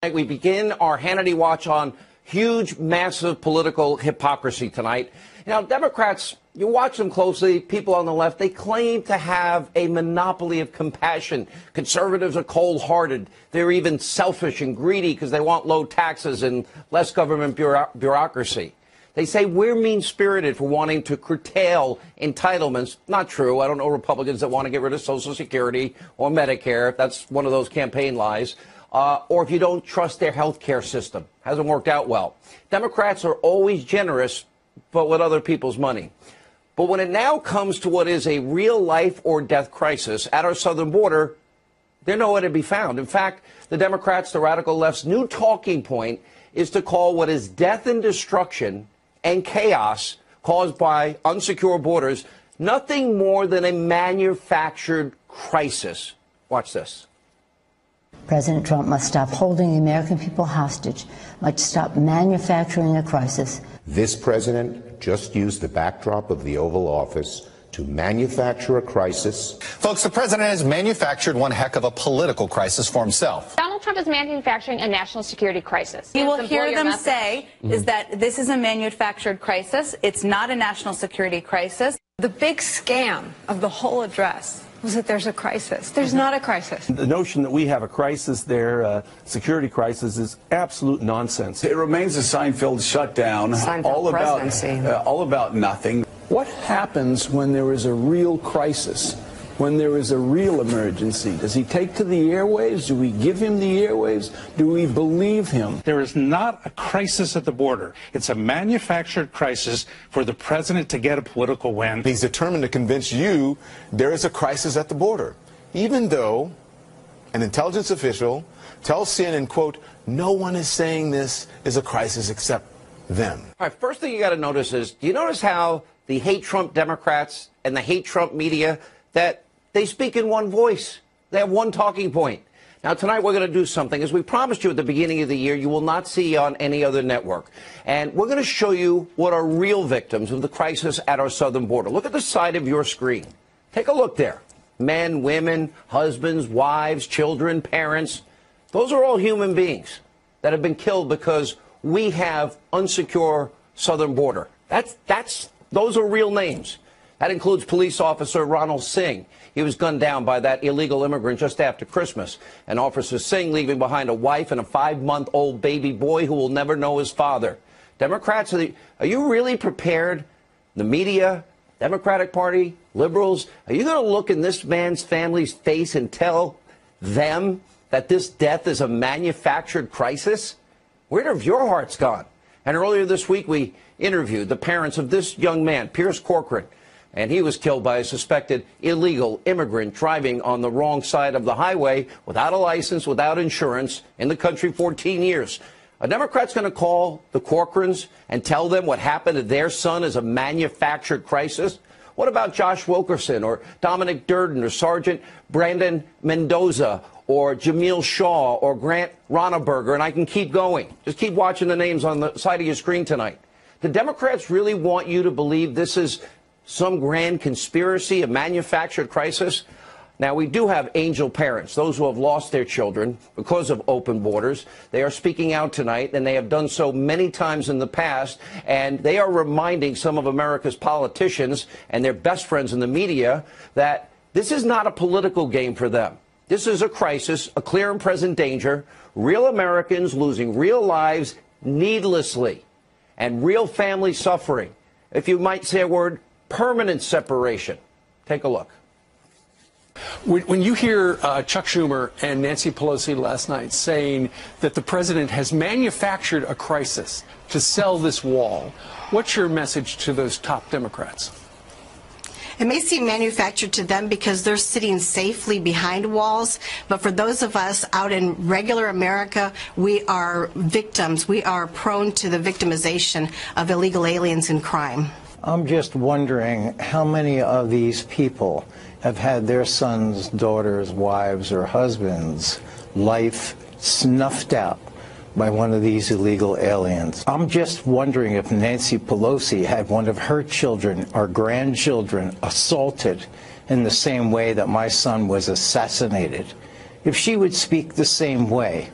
We begin our Hannity watch on huge, massive political hypocrisy tonight. Now, Democrats, you watch them closely, people on the left, they claim to have a monopoly of compassion. Conservatives are cold-hearted. They're even selfish and greedy because they want low taxes and less government bureaucracy. They say we're mean-spirited for wanting to curtail entitlements. Not true. I don't know Republicans that want to get rid of Social Security or Medicare. That's one of those campaign lies. Or if you don't trust their health care system. Hasn't worked out well. Democrats are always generous, but with other people's money. But when it now comes to what is a real life or death crisis at our southern border, they're nowhere to be found. In fact, the Democrats, the radical left's new talking point is to call what is death and destruction and chaos caused by unsecure borders nothing more than a manufactured crisis. Watch this. President Trump must stop holding the American people hostage, must stop manufacturing a crisis. This president just used the backdrop of the Oval Office to manufacture a crisis. Folks, the president has manufactured one heck of a political crisis for himself. Donald Trump is manufacturing a national security crisis. You will hear them say is that this is a manufactured crisis. It's not a national security crisis. The big scam of the whole address was that there's a crisis. There's not a crisis. The notion that we have a crisis there, security crisis, is absolute nonsense. It remains a Seinfeld shutdown, all about nothing. What happens when there is a real crisis, when there is a real emergency? Does he take to the airwaves? Do we give him the airwaves? Do we believe him? There is not a crisis at the border. It's a manufactured crisis for the president to get a political win. He's determined to convince you there is a crisis at the border, even though an intelligence official tells CNN, quote, no one is saying this is a crisis except them. All right, first thing you got to notice is, do you notice how the hate Trump Democrats and the hate Trump media, that they speak in one voice? They have one talking point. Now, tonight we're going to do something. As we promised you at the beginning of the year, you will not see on any other network. And we're going to show you what are real victims of the crisis at our southern border. Look at the side of your screen. Take a look there. Men, women, husbands, wives, children, parents. Those are all human beings that have been killed because we have unsecure southern border. Those are real names. That includes police officer Ronald Singh. He was gunned down by that illegal immigrant just after Christmas. And Officer Singh leaving behind a wife and a 5-month-old baby boy who will never know his father. Democrats, are you really prepared? The media, Democratic Party, liberals, are you going to look in this man's family's face and tell them that this death is a manufactured crisis? Where have your hearts gone? And earlier this week, we interviewed the parents of this young man, Pierce Corcoran, and he was killed by a suspected illegal immigrant driving on the wrong side of the highway without a license, without insurance, in the country 14 years. A Democrat's going to call the Corcorans and tell them what happened to their son is a manufactured crisis? What about Josh Wilkerson or Dominic Durden or Sergeant Brandon Mendoza or Jamil Shaw or Grant Ronneberger? And I can keep going. Just keep watching the names on the side of your screen tonight. The Democrats really want you to believe this is some grand conspiracy, a manufactured crisis? Now, we do have angel parents, those who have lost their children because of open borders. They are speaking out tonight, and they have done so many times in the past, and they are reminding some of America's politicians and their best friends in the media that this is not a political game for them. This is a crisis, a clear and present danger, real Americans losing real lives needlessly, and real family suffering. If you might say a word, permanent separation. Take a look. When you hear Chuck Schumer and Nancy Pelosi last night saying that the president has manufactured a crisis to sell this wall, what's your message to those top Democrats? It may seem manufactured to them because they're sitting safely behind walls, but for those of us out in regular America, we are victims. We are prone to the victimization of illegal aliens and crime. I'm just wondering how many of these people have had their sons, daughters, wives, or husbands' life snuffed out by one of these illegal aliens. I'm just wondering if Nancy Pelosi had one of her children or grandchildren assaulted in the same way that my son was assassinated, if she would speak the same way.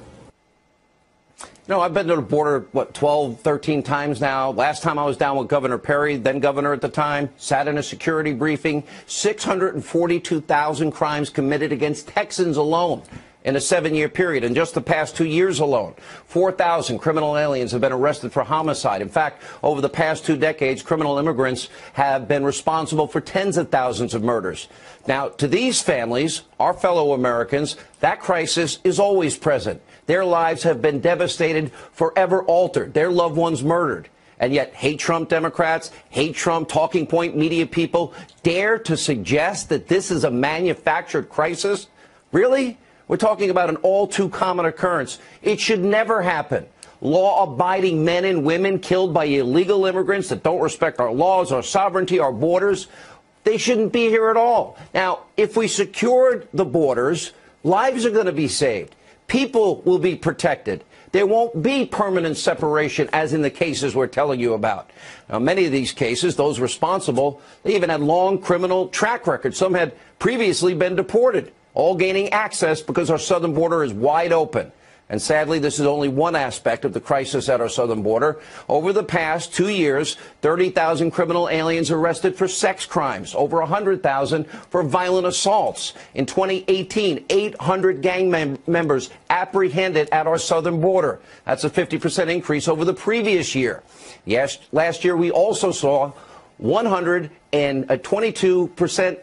No, I've been to the border, 12, 13 times now. Last time I was down with Governor Perry, then governor at the time, sat in a security briefing. 642,000 crimes committed against Texans alone in a 7-year period. In just the past 2 years alone, 4,000 criminal aliens have been arrested for homicide. In fact, over the past 2 decades, criminal immigrants have been responsible for tens of thousands of murders. Now, to these families, our fellow Americans, that crisis is always present. Their lives have been devastated, forever altered, their loved ones murdered. And yet, hate Trump Democrats, hate Trump talking point media people dare to suggest that this is a manufactured crisis? Really? We're talking about an all too common occurrence. It should never happen. Law-abiding men and women killed by illegal immigrants that don't respect our laws, our sovereignty, our borders, they shouldn't be here at all. Now, if we secured the borders, lives are going to be saved. People will be protected. There won't be permanent separation, as in the cases we're telling you about. Now, many of these cases, those responsible, they even had long criminal track records. Some had previously been deported, all gaining access because our southern border is wide open. And sadly, this is only one aspect of the crisis at our southern border. Over the past 2 years, 30,000 criminal aliens arrested for sex crimes, over 100,000 for violent assaults. In 2018, 800 gang members apprehended at our southern border. That's a 50% increase over the previous year. Yes, last year we also saw 122%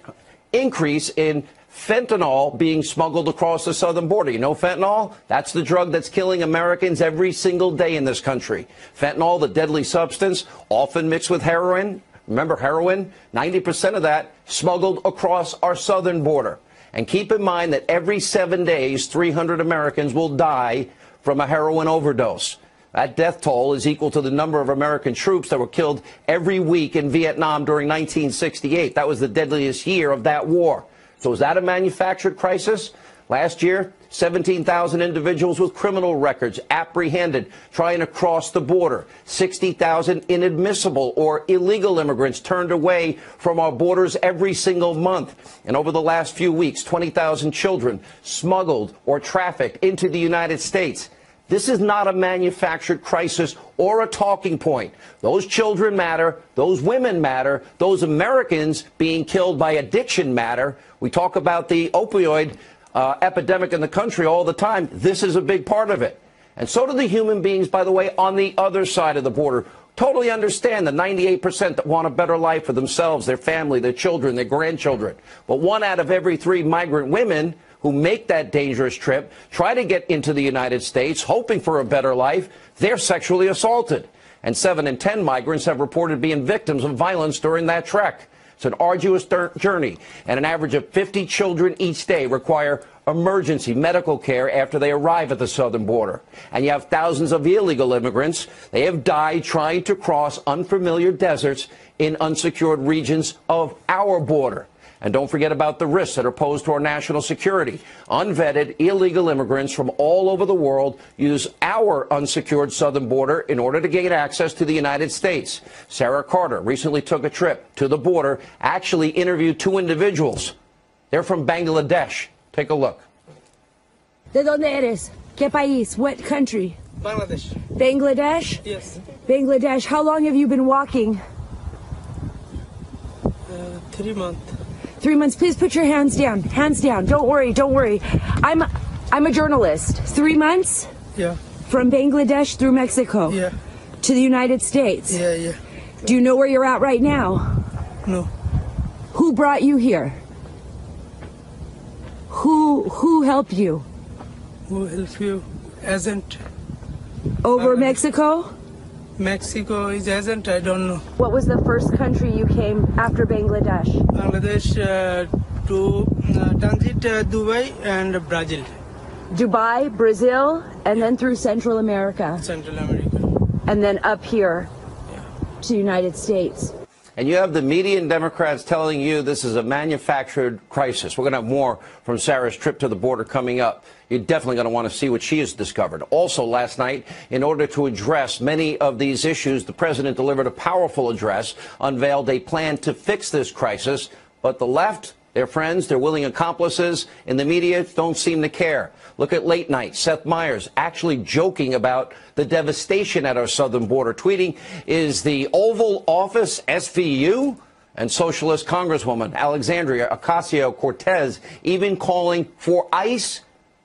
increase in fentanyl being smuggled across the southern border. You know fentanyl? That's the drug that's killing Americans every single day in this country. Fentanyl, the deadly substance, often mixed with heroin. Remember heroin? 90% of that smuggled across our southern border. And keep in mind that every 7 days, 300 Americans will die from a heroin overdose. That death toll is equal to the number of American troops that were killed every week in Vietnam during 1968. That was the deadliest year of that war. So is that a manufactured crisis? Last year, 17,000 individuals with criminal records apprehended trying to cross the border. 60,000 inadmissible or illegal immigrants turned away from our borders every single month. And over the last few weeks, 20,000 children smuggled or trafficked into the United States. This is not a manufactured crisis or a talking point. Those children matter. Those women matter. Those Americans being killed by addiction matter. We talk about the opioid epidemic in the country all the time. This is a big part of it. And so do the human beings, by the way, on the other side of the border. Totally understand the 98% that want a better life for themselves, their family, their children, their grandchildren. But 1 out of every 3 migrant women who make that dangerous trip, try to get into the United States, hoping for a better life, they're sexually assaulted. And 7 in 10 migrants have reported being victims of violence during that trek. It's an arduous journey, and an average of 50 children each day require emergency medical care after they arrive at the southern border. And you have thousands of illegal immigrants. They have died trying to cross unfamiliar deserts in unsecured regions of our border. And don't forget about the risks that are posed to our national security. Unvetted illegal immigrants from all over the world use our unsecured southern border in order to gain access to the United States. Sarah Carter recently took a trip to the border, actually interviewed 2 individuals. They're from Bangladesh. Take a look. ¿De dónde eres? ¿Qué país? What country? Bangladesh. Bangladesh? Yes. Bangladesh. How long have you been walking? 3 months. 3 months. Please put your hands down. Hands down. Don't worry. Don't worry. I'm a journalist. 3 months? Yeah. From Bangladesh through Mexico? Yeah. To the United States? Yeah, yeah. Do you know where you're at right now? No. Who brought you here? Who helped you? Who helped you? Agent. Over Mexico? Mexico is agent, I don't know. What was the first country you came after Bangladesh? Bangladesh to transit Dubai and Brazil. Dubai, Brazil, and then through Central America. Central America. And then up here to the United States. And you have the media and Democrats telling you this is a manufactured crisis. We're going to have more from Sarah's trip to the border coming up. You're definitely going to want to see what she has discovered. Also, last night, in order to address many of these issues, the president delivered a powerful address, unveiled a plan to fix this crisis. But the left, Their friends, their willing accomplices in the media don't seem to care. Look at Late Night. Seth Meyers actually joking about the devastation at our southern border, tweeting, "Is the Oval Office SVU?" And Socialist Congresswoman Alexandria Ocasio-Cortez even calling for ICE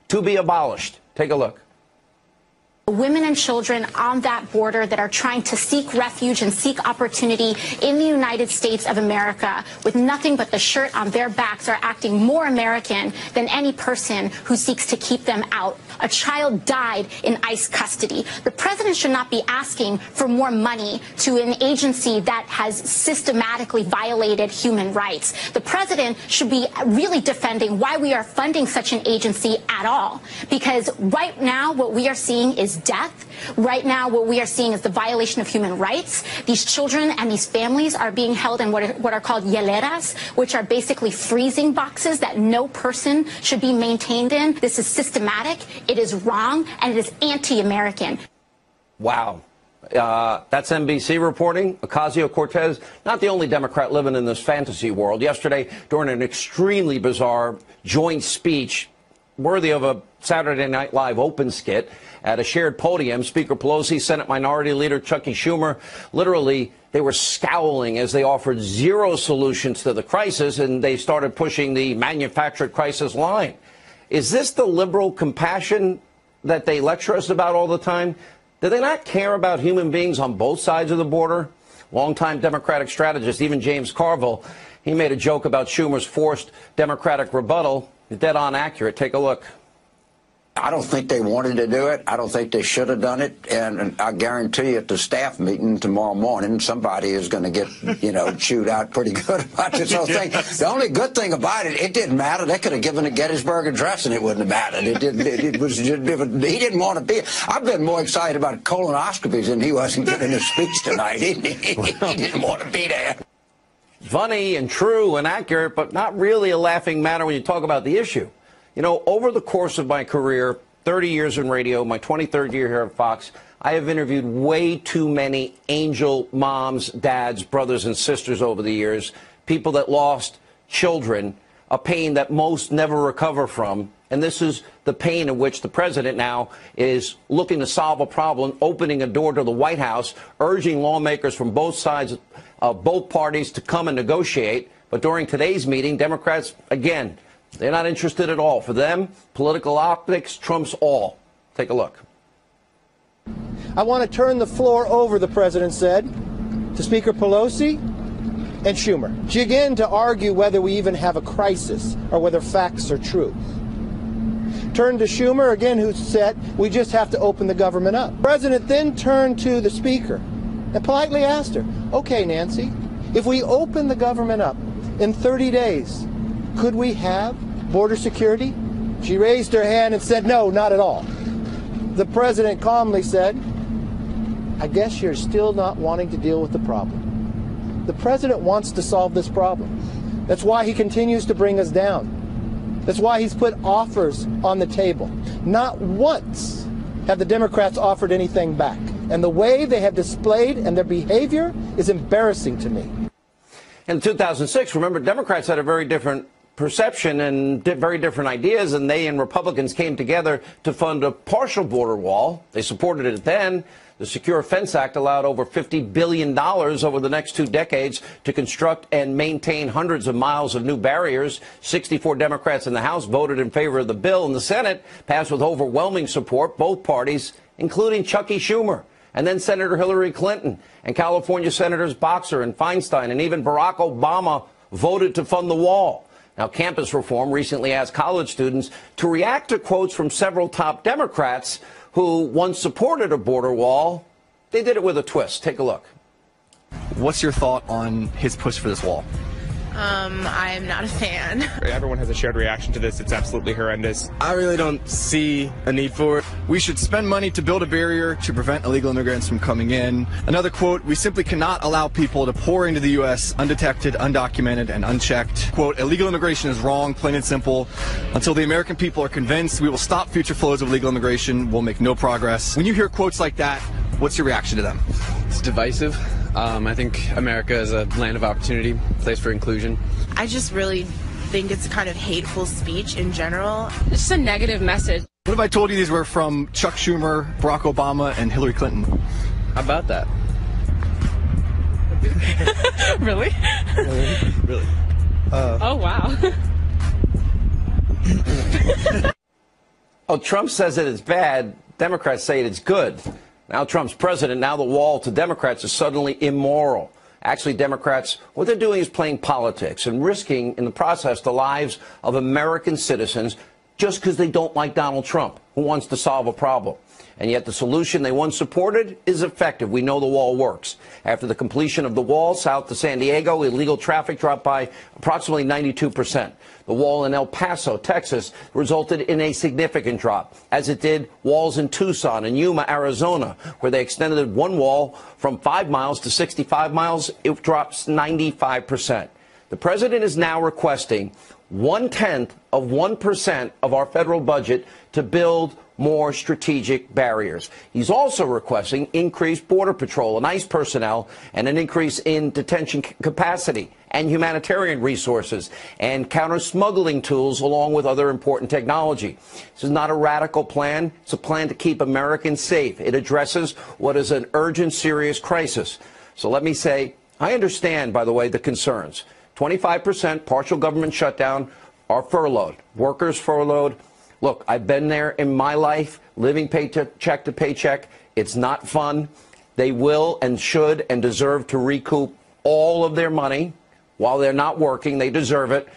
to be abolished. Take a look. Women and children on that border that are trying to seek refuge and seek opportunity in the United States of America with nothing but the shirt on their backs are acting more American than any person who seeks to keep them out. A child died in ICE custody. The president should not be asking for more money to an agency that has systematically violated human rights. The president should be really defending why we are funding such an agency at all. Because right now what we are seeing is death. Right now, what we are seeing is the violation of human rights. These children and these families are being held in what are called hieleras, which are basically freezing boxes that no person should be maintained in. This is systematic, it is wrong, and it is anti-American. Wow. That's NBC reporting. Ocasio-Cortez, not the only Democrat living in this fantasy world. Yesterday, during an extremely bizarre joint speech, worthy of a Saturday Night Live open skit at a shared podium, Speaker Pelosi, Senate Minority Leader Chucky Schumer, literally, they were scowling as they offered zero solutions to the crisis, and they started pushing the manufactured crisis line. Is this the liberal compassion that they lecture us about all the time? Do they not care about human beings on both sides of the border? Longtime Democratic strategist, even James Carville, he made a joke about Schumer's forced Democratic rebuttal. Dead on accurate. Take a look. I don't think they wanted to do it. I don't think they should have done it. And I guarantee you at the staff meeting tomorrow morning, somebody is going to get, chewed out pretty good about this whole thing. The only good thing about it, it didn't matter. They could have given a Gettysburg Address and it wouldn't have mattered. It didn't. He didn't want to be. I've been more excited about colonoscopies than he wasn't giving his speech tonight. He didn't want to be there. Funny and true and accurate, but not really a laughing matter when you talk about the issue. Over the course of my career, 30 years in radio, my 23rd year here at Fox, I have interviewed way too many angel moms, dads, brothers, and sisters over the years, people that lost children, a pain that most never recover from. And this is the pain in which the president now is looking to solve a problem, opening a door to the White House, urging lawmakers from both sides of both parties to come and negotiate. But during today's meeting, Democrats, again, they're not interested at all. For them, political optics trumps all. Take a look. I want to turn the floor over, the president said, to Speaker Pelosi and Schumer. She began to argue whether we even have a crisis or whether facts are true. Turned to Schumer again, who said we just have to open the government up. The president then turned to the speaker and politely asked her, okay, Nancy, if we open the government up in 30 days, could we have border security? She raised her hand and said, no, not at all. The president calmly said, I guess you're still not wanting to deal with the problem. The president wants to solve this problem. That's why he continues to bring us down. That's why he's put offers on the table. Not once have the Democrats offered anything back. And the way they have displayed and their behavior is embarrassing to me. In 2006, remember, Democrats had a very different perception and very different ideas, and they and Republicans came together to fund a partial border wall. They supported it then. The Secure Fence Act allowed over $50 billion over the next 2 decades to construct and maintain hundreds of miles of new barriers. 64 Democrats in the House voted in favor of the bill, and the Senate passed with overwhelming support, both parties, including Chucky Schumer, and then Senator Hillary Clinton, and California Senators Boxer and Feinstein, and even Barack Obama voted to fund the wall. Now, Campus Reform recently asked college students to react to quotes from several top Democrats who once supported a border wall. They did it with a twist. Take a look. What's your thought on his push for this wall? I am not a fan. Everyone has a shared reaction to this. It's absolutely horrendous. I really don't see a need for it. We should spend money to build a barrier to prevent illegal immigrants from coming in. Another quote, we simply cannot allow people to pour into the U.S. undetected, undocumented, and unchecked. Quote, illegal immigration is wrong, plain and simple. Until the American people are convinced we will stop future flows of illegal immigration, we'll make no progress. When you hear quotes like that, what's your reaction to them? It's divisive. I think America is a land of opportunity, place for inclusion. I just really think it's kind of hateful speech in general. It's just a negative message. What if I told you these were from Chuck Schumer, Barack Obama, and Hillary Clinton? How about that? Really? Really? Oh, wow. Oh, Trump says that it's bad. Democrats say it's good. Now Trump's president. Now the wall to Democrats is suddenly immoral. Actually, Democrats, what they're doing is playing politics and risking in the process the lives of American citizens just because they don't like Donald Trump, who wants to solve a problem. And yet the solution they once supported is effective. We know the wall works. After the completion of the wall south to San Diego, illegal traffic dropped by approximately 92%. The wall in El Paso, Texas, resulted in a significant drop, as it did walls in Tucson and Yuma, Arizona, where they extended one wall from 5 miles to 65 miles. It drops 95%. The president is now requesting 0.1% of our federal budget to build more strategic barriers. He's also requesting increased Border Patrol and ICE personnel and an increase in detention capacity and humanitarian resources and counter-smuggling tools along with other important technology. This is not a radical plan. It's a plan to keep Americans safe. It addresses what is an urgent, serious crisis. So let me say, I understand, by the way, the concerns. 25% partial government shutdown are furloughed, workers furloughed. Look, I've been there in my life, living paycheck to paycheck. It's not fun. They will and should and deserve to recoup all of their money while they're not working. They deserve it.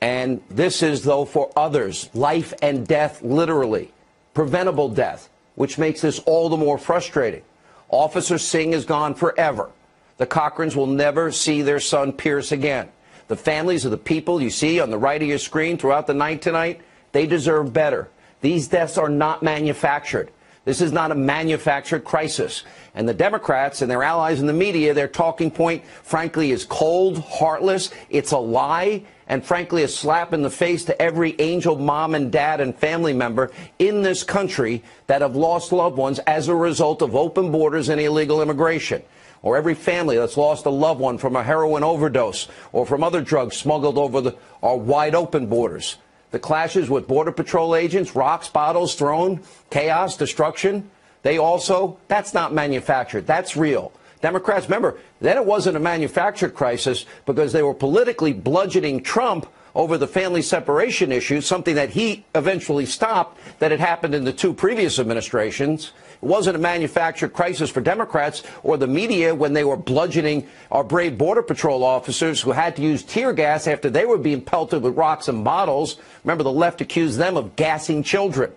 And this is, though, for others, life and death, literally, preventable death, which makes this all the more frustrating. Officer Singh is gone forever. The Cochrans will never see their son Pierce again. The families of the people you see on the right of your screen throughout the night tonight, they deserve better. These deaths are not manufactured. This is not a manufactured crisis. And the Democrats and their allies in the media, their talking point, frankly, is cold, heartless. It's a lie, and frankly, a slap in the face to every angel mom and dad and family member in this country that have lost loved ones as a result of open borders and illegal immigration. Or every family that's lost a loved one from a heroin overdose or from other drugs smuggled over our wide open borders. The clashes with Border Patrol agents, rocks, bottles thrown, chaos, destruction, that's not manufactured. That's real. Democrats, remember, then it wasn't a manufactured crisis because they were politically bludgeoning Trump over the family separation issue, something that he eventually stopped, that had happened in the two previous administrations. It wasn't a manufactured crisis for Democrats or the media when they were bludgeoning our brave Border Patrol officers who had to use tear gas after they were being pelted with rocks and bottles. Remember, the left accused them of gassing children.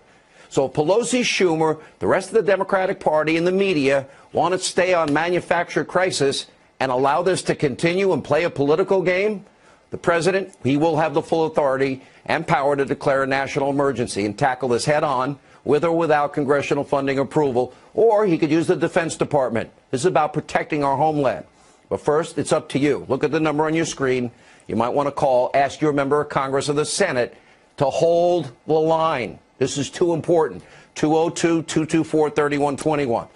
So if Pelosi, Schumer, the rest of the Democratic Party and the media want to stay on manufactured crisis and allow this to continue and play a political game, the president, he will have the full authority and power to declare a national emergency and tackle this head on, with or without congressional funding approval, or he could use the Defense Department. This is about protecting our homeland. But first, it's up to you. Look at the number on your screen. You might want to call, ask your member of Congress or the Senate to hold the line. This is too important. 202-224-3121.